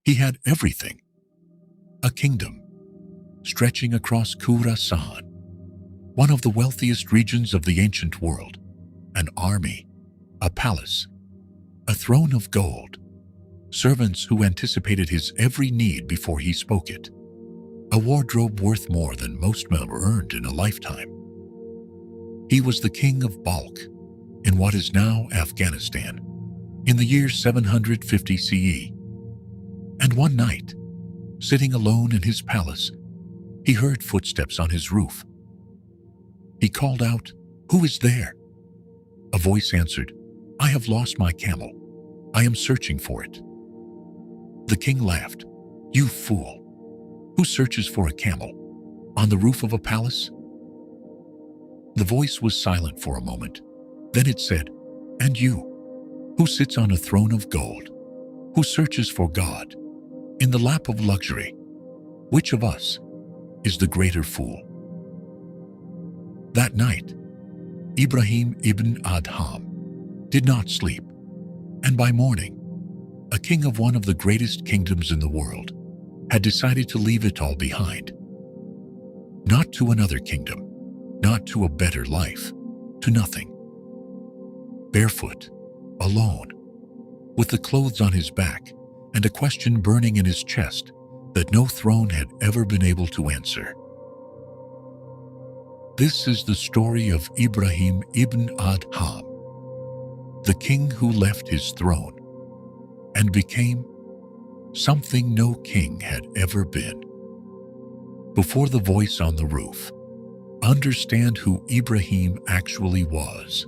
He had everything: a kingdom stretching across Khurasan, one of the wealthiest regions of the ancient world, an army, a palace, a throne of gold, servants who anticipated his every need before he spoke it, a wardrobe worth more than most men earned in a lifetime. He was the king of Balkh, in what is now Afghanistan, in the year 750 CE. And one night, sitting alone in his palace, he heard footsteps on his roof. He called out, "Who is there?" A voice answered, "I have lost my camel. I am searching for it." The king laughed. "You fool! Who searches for a camel? On the roof of a palace?" The voice was silent for a moment. Then it said, "And you, who sits on a throne of gold, who searches for God in the lap of luxury, which of us is the greater fool?" That night, Ibrahim ibn Adham did not sleep, and by morning, a king of one of the greatest kingdoms in the world had decided to leave it all behind. Not to another kingdom, not to a better life, to nothing. Barefoot, alone, with the clothes on his back and a question burning in his chest that no throne had ever been able to answer. This is the story of Ibrahim ibn Adham, the king who left his throne and became something no king had ever been. Before the voice on the roof, understand who Ibrahim actually was.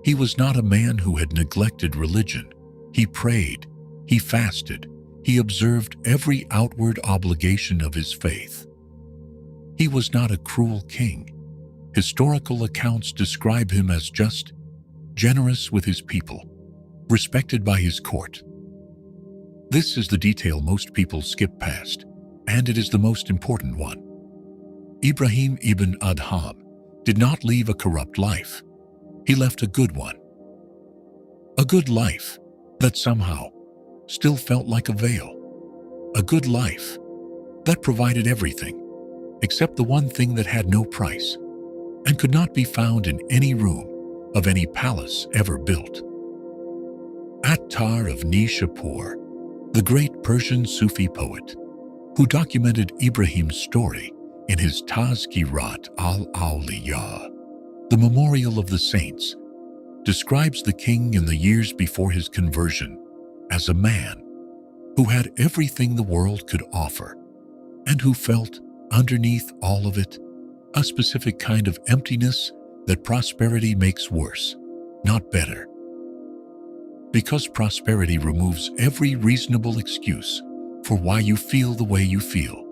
He was not a man who had neglected religion. He prayed, he fasted, he observed every outward obligation of his faith. He was not a cruel king. Historical accounts describe him as just, generous with his people, respected by his court. This is the detail most people skip past, and it is the most important one. Ibrahim ibn Adham did not leave a corrupt life. He left a good one. A good life that somehow still felt like a veil. A good life that provided everything, except the one thing that had no price and could not be found in any room of any palace ever built. Attar of Nishapur, the great Persian Sufi poet, who documented Ibrahim's story in his Tazkirat al-Awliya, the Memorial of the Saints, describes the king in the years before his conversion as a man who had everything the world could offer and who felt, underneath all of it, a specific kind of emptiness that prosperity makes worse, not better. Because prosperity removes every reasonable excuse for why you feel the way you feel.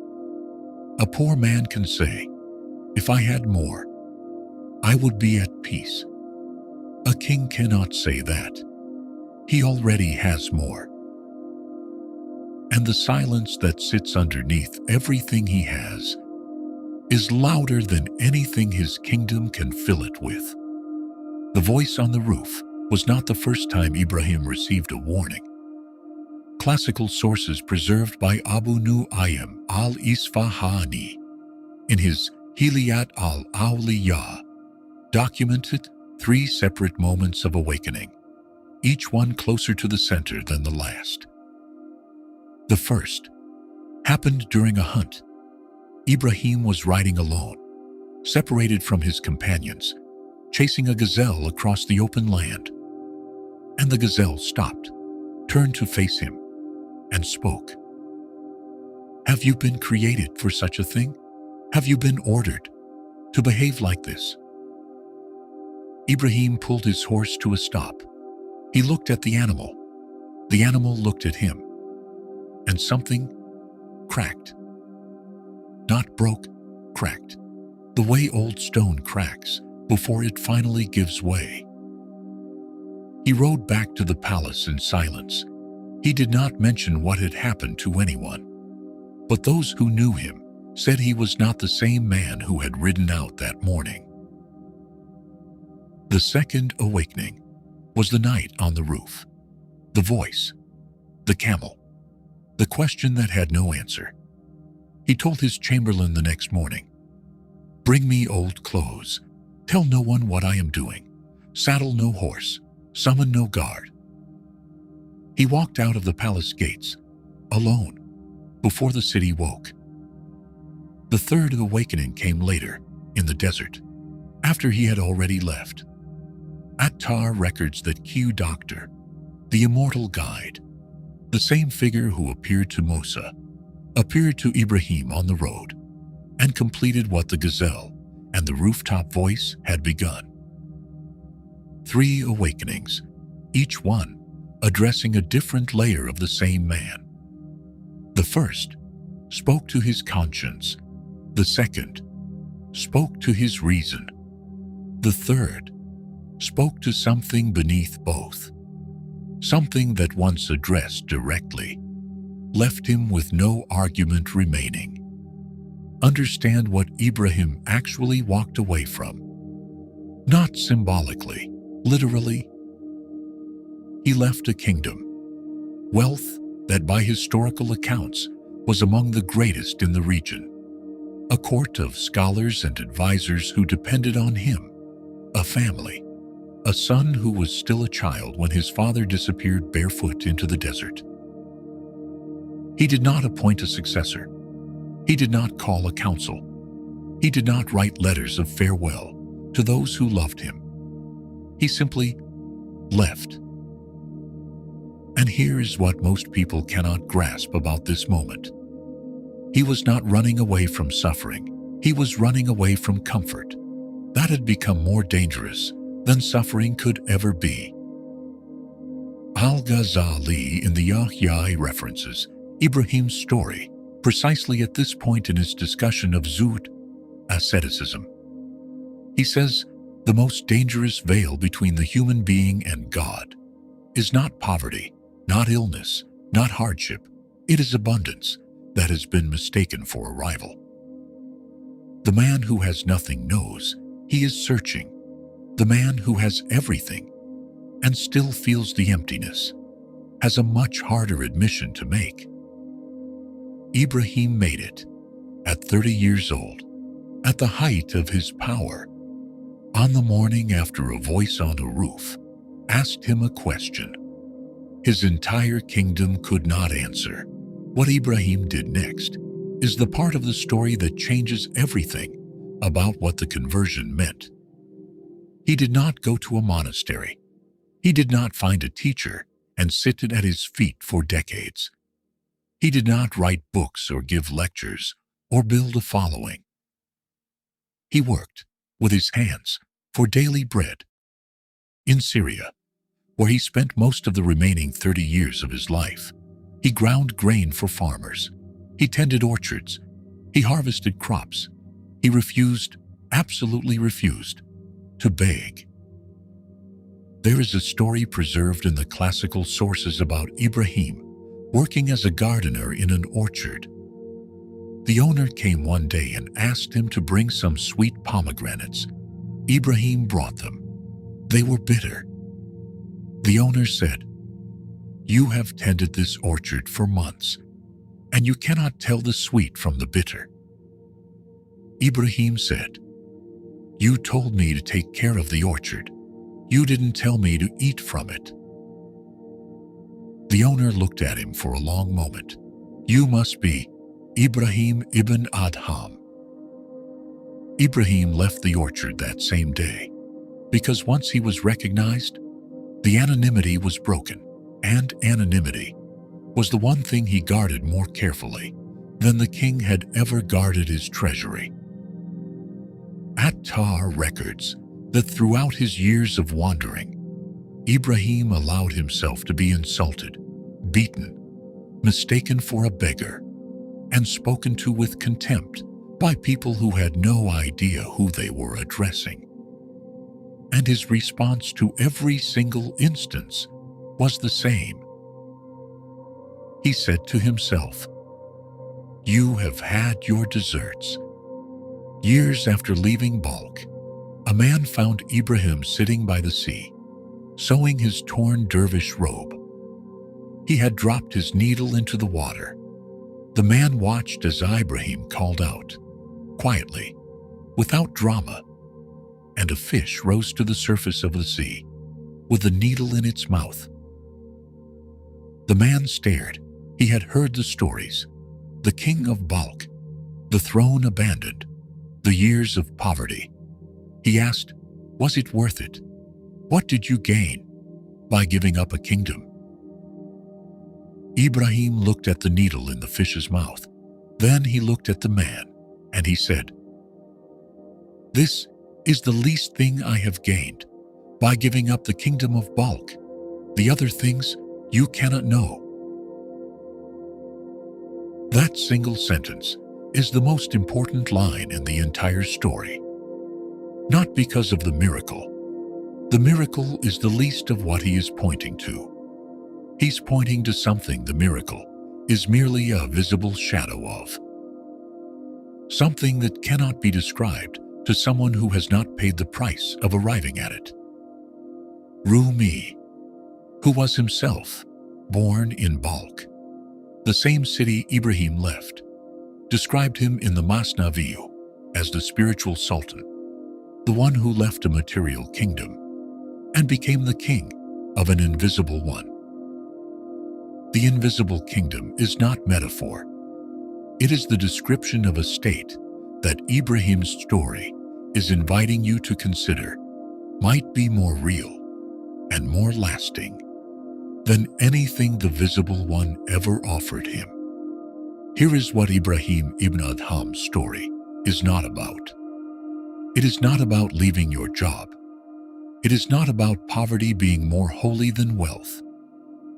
A poor man can say, "If I had more, I would be at peace." A king cannot say that. He already has more. And the silence that sits underneath everything he has is louder than anything his kingdom can fill it with. The voice on the roof was not the first time Ibrahim received a warning. Classical sources preserved by Abu Nu'aym al-Isfahani in his Hilayat al-Awliya documented 3 separate moments of awakening, each one closer to the center than the last. The first happened during a hunt. Ibrahim was riding alone, separated from his companions, chasing a gazelle across the open land. And the gazelle stopped, turned to face him, and spoke. "Have you been created for such a thing? Have you been ordered to behave like this?" Ibrahim pulled his horse to a stop. He looked at the animal. The animal looked at him. And something cracked. Not broke, cracked. The way old stone cracks before it finally gives way. He rode back to the palace in silence. He did not mention what had happened to anyone. But those who knew him said he was not the same man who had ridden out that morning. The second awakening was the night on the roof. The voice, the camel, the question that had no answer. He told his chamberlain the next morning, "Bring me old clothes. Tell no one what I am doing. Saddle no horse. Summon no guard." He walked out of the palace gates, alone, before the city woke. The third awakening came later, in the desert, after he had already left. Attar records that Q Doctor, the immortal guide, the same figure who appeared to Musa, appeared to Ibrahim on the road, and completed what the gazelle and the rooftop voice had begun. 3 awakenings, each one addressing a different layer of the same man. The first spoke to his conscience. The second spoke to his reason. The third spoke to something beneath both, something that once addressed directly left him with no argument remaining. Understand what Ibrahim actually walked away from. Not symbolically, literally. He left a kingdom, wealth that by historical accounts was among the greatest in the region, a court of scholars and advisors who depended on him, a family, a son who was still a child when his father disappeared barefoot into the desert. He did not appoint a successor. He did not call a council. He did not write letters of farewell to those who loved him. He simply left. And here is what most people cannot grasp about this moment. He was not running away from suffering. He was running away from comfort. That had become more dangerous than suffering could ever be. Al-Ghazali in the Yahya references Ibrahim's story precisely at this point in his discussion of Zuhd, asceticism. He says, the most dangerous veil between the human being and God is not poverty, not illness, not hardship. It is abundance that has been mistaken for a rival. The man who has nothing knows he is searching. The man who has everything and still feels the emptiness has a much harder admission to make. Ibrahim made it at 30 years old, at the height of his power, on the morning after a voice on a roof asked him a question his entire kingdom could not answer. What Ibrahim did next is the part of the story that changes everything about what the conversion meant. He did not go to a monastery. He did not find a teacher and sit at his feet for decades. He did not write books or give lectures or build a following. He worked with his hands for daily bread. In Syria, where he spent most of the remaining 30 years of his life, he ground grain for farmers. He tended orchards. He harvested crops. He refused, absolutely refused, to beg. There is a story preserved in the classical sources about Ibrahim working as a gardener in an orchard. The owner came one day and asked him to bring some sweet pomegranates. Ibrahim brought them. They were bitter. The owner said, "You have tended this orchard for months, and you cannot tell the sweet from the bitter." Ibrahim said, "You told me to take care of the orchard. You didn't tell me to eat from it." The owner looked at him for a long moment. "You must be Ibrahim ibn Adham." Ibrahim left the orchard that same day, because once he was recognized, the anonymity was broken, and anonymity was the one thing he guarded more carefully than the king had ever guarded his treasury. Attar records that throughout his years of wandering, Ibrahim allowed himself to be insulted, beaten, mistaken for a beggar, and spoken to with contempt by people who had no idea who they were addressing. And his response to every single instance was the same. He said to himself, "You have had your deserts." Years after leaving Balkh, a man found Ibrahim sitting by the sea, sewing his torn dervish robe. He had dropped his needle into the water. The man watched as Ibrahim called out, quietly, without drama, and a fish rose to the surface of the sea, with the needle in its mouth. The man stared. He had heard the stories. The king of Balk, the throne abandoned, the years of poverty. He asked, was it worth it? What did you gain by giving up a kingdom? Ibrahim looked at the needle in the fish's mouth. Then he looked at the man, and he said, this is the least thing I have gained by giving up the kingdom of Balk. The other things you cannot know. That single sentence is the most important line in the entire story. Not because of the miracle. The miracle is the least of what he is pointing to. He's pointing to something the miracle is merely a visible shadow of. Something that cannot be described to someone who has not paid the price of arriving at it. Rumi, who was himself born in Balk, the same city Ibrahim left, described him in the Masnavi as the spiritual sultan, the one who left a material kingdom and became the king of an invisible one. The invisible kingdom is not metaphor. It is the description of a state that Ibrahim's story is inviting you to consider might be more real and more lasting than anything the visible one ever offered him. Here is what Ibrahim ibn Adham's story is not about. It is not about leaving your job. It is not about poverty being more holy than wealth.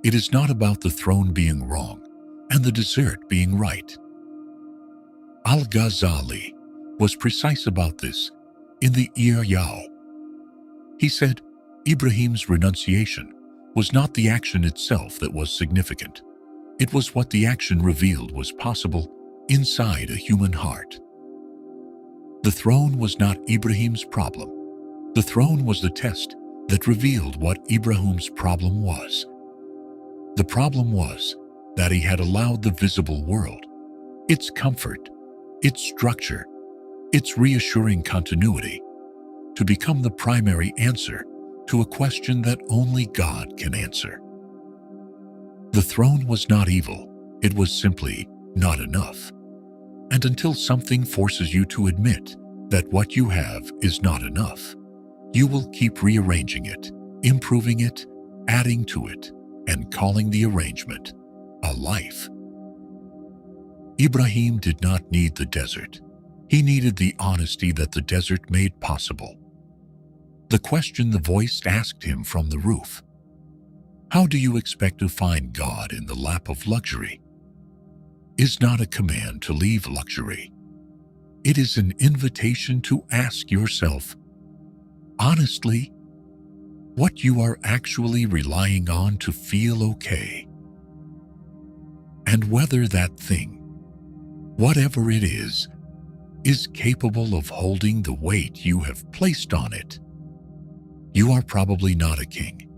It is not about the throne being wrong and the desert being right. Al-Ghazali was precise about this in the Ihya. He said Ibrahim's renunciation was not the action itself that was significant. It was what the action revealed was possible inside a human heart. The throne was not Ibrahim's problem. The throne was the test that revealed what Ibrahim's problem was. The problem was that he had allowed the visible world, its comfort, its structure, its reassuring continuity, to become the primary answer to a question that only God can answer. The throne was not evil, it was simply not enough. And until something forces you to admit that what you have is not enough, you will keep rearranging it, improving it, adding to it, and calling the arrangement a life. Ibrahim did not need the desert. He needed the honesty that the desert made possible. The question the voice asked him from the roof: how do you expect to find God in the lap of luxury? Is not a command to leave luxury. It is an invitation to ask yourself, honestly, what you are actually relying on to feel okay. And whether that thing, whatever it is capable of holding the weight you have placed on it. You are probably not a king.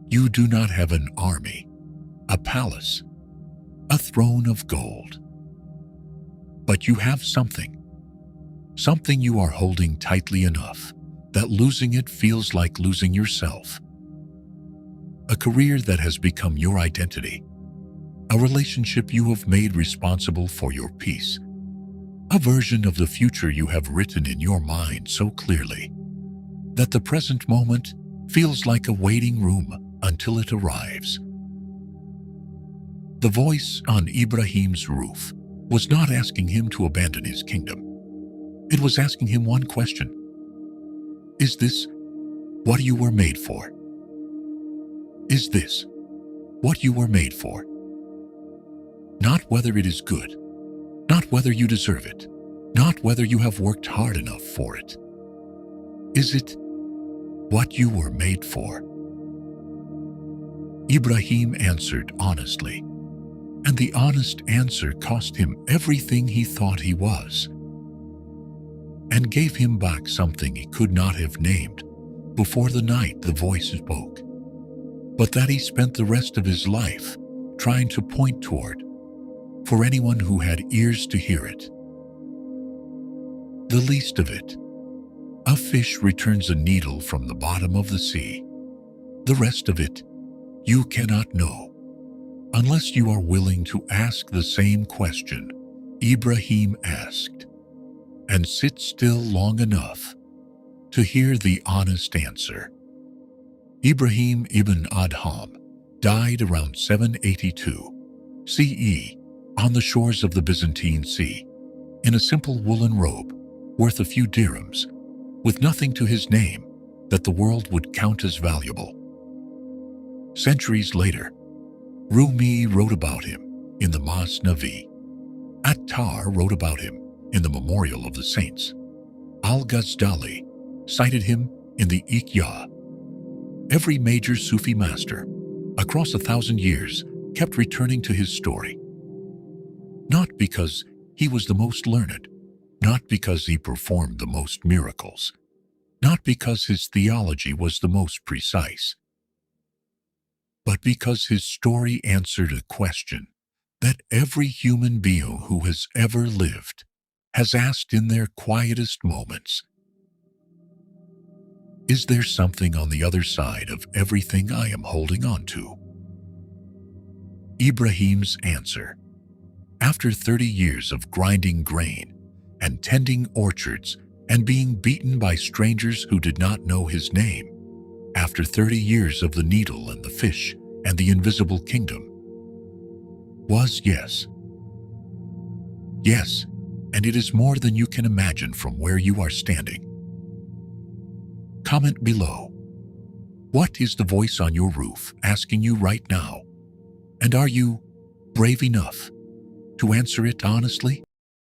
You do not have an army, a palace, a throne of gold. But you have something you are holding tightly enough that losing it feels like losing yourself. A career that has become your identity, a relationship you have made responsible for your peace, a version of the future you have written in your mind so clearly that the present moment feels like a waiting room until it arrives. The voice on Ibrahim's roof was not asking him to abandon his kingdom. It was asking him one question: is this what you were made for? Is this what you were made for? Not whether it is good, not whether you deserve it, not whether you have worked hard enough for it. Is it what you were made for? Ibrahim answered honestly, and the honest answer cost him everything he thought he was, and gave him back something he could not have named before the night the voice spoke. but that he spent the rest of his life trying to point toward for anyone who had ears to hear it. The least of it. A fish returns a needle from the bottom of the sea. The rest of it, you cannot know, unless you are willing to ask the same question Ibrahim asked, and sit still long enough to hear the honest answer. Ibrahim ibn Adham died around 782 CE on the shores of the Byzantine Sea, in a simple woolen robe worth a few dirhams, with nothing to his name that the world would count as valuable. Centuries later, Rumi wrote about him in the Masnavi. Attar wrote about him in the Memorial of the Saints. Al-Ghazdali cited him in the Iqya. Every major Sufi master, across 1,000 years, kept returning to his story. Not because he was the most learned, not because he performed the most miracles, not because his theology was the most precise, but because his story answered a question that every human being who has ever lived has asked in their quietest moments. Is there something on the other side of everything I am holding on to? Ibrahim's answer. After 30 years of grinding grain and tending orchards and being beaten by strangers who did not know his name, after 30 years of the needle and the fish and the invisible kingdom, was yes. Yes, and it is more than you can imagine from where you are standing. Comment below. What is the voice on your roof asking you right now? And are you brave enough to answer it honestly?